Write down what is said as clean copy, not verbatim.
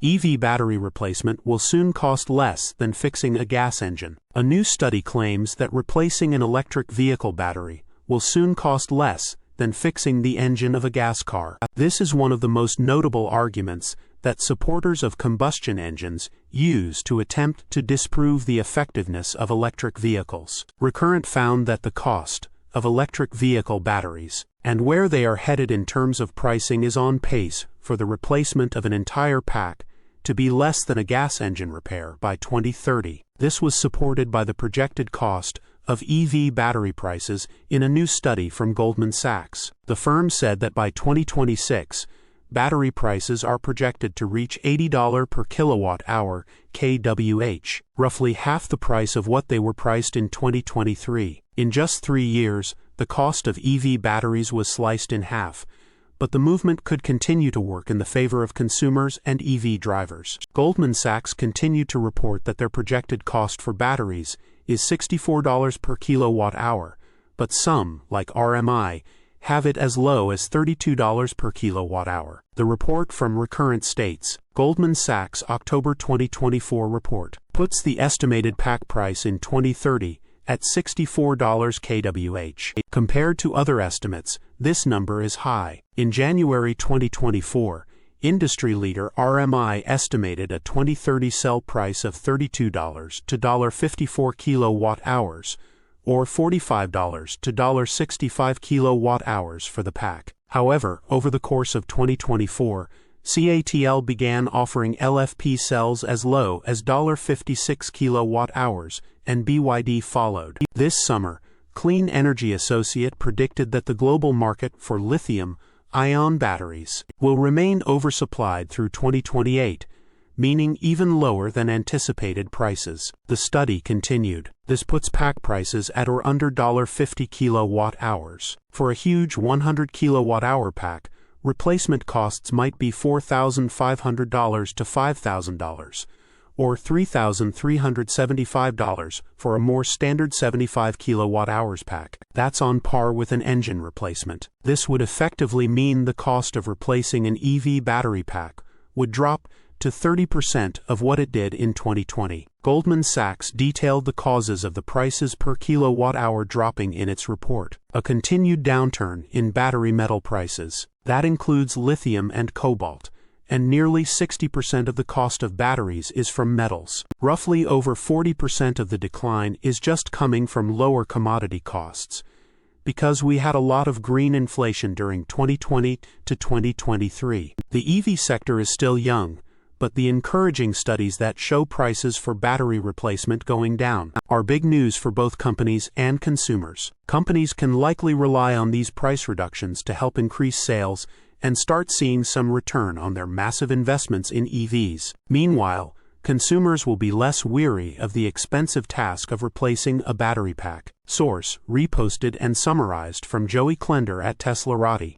EV battery replacement will soon cost less than fixing a gas engine. A new study claims that replacing an electric vehicle battery will soon cost less than fixing the engine of a gas car. This is one of the most notable arguments that supporters of combustion engines use to attempt to disprove the effectiveness of electric vehicles. Recurrent found that the cost of electric vehicle batteries and where they are headed in terms of pricing is on pace for the replacement of an entire pack to be less than a gas engine repair by 2030. This was supported by the projected cost of EV battery prices in a new study from Goldman Sachs. The firm said that by 2026, battery prices are projected to reach $80 per kilowatt-hour kWh, roughly half the price of what they were priced in 2023. In just 3 years, the cost of EV batteries was sliced in half, but the movement could continue to work in the favor of consumers and EV drivers. Goldman Sachs continued to report that their projected cost for batteries is $64 per kilowatt-hour, but some, like RMI, have it as low as $32 per kilowatt-hour. The report from Recurrent states, Goldman Sachs October 2024 report puts the estimated pack price in 2030 at $64 kWh. Compared to other estimates, this number is high. In January 2024, industry leader RMI estimated a 2030 sell price of $32 to $54 kilowatt-hours, or $45 to $65 kilowatt-hours for the pack. However, over the course of 2024, CATL began offering LFP cells as low as $56 kilowatt-hours, and BYD followed. This summer, Clean Energy Associate predicted that the global market for lithium-ion batteries will remain oversupplied through 2028, meaning even lower than anticipated prices. The study continued. This puts pack prices at or under $50 kilowatt-hours. For a huge 100 kilowatt-hour pack, replacement costs might be $4,500 to $5,000, or $3,375 for a more standard 75 kilowatt-hours pack. That's on par with an engine replacement. This would effectively mean the cost of replacing an EV battery pack would drop to 30% of what it did in 2020. Goldman Sachs detailed the causes of the prices per kilowatt-hour dropping in its report. A continued downturn in battery metal prices. That includes lithium and cobalt, and nearly 60% of the cost of batteries is from metals. Roughly over 40% of the decline is just coming from lower commodity costs, because we had a lot of green inflation during 2020 to 2023. The EV sector is still young, but the encouraging studies that show prices for battery replacement going down are big news for both companies and consumers. Companies can likely rely on these price reductions to help increase sales and start seeing some return on their massive investments in EVs. Meanwhile, consumers will be less weary of the expensive task of replacing a battery pack. Source: reposted and summarized from Joey Klender at teslarati.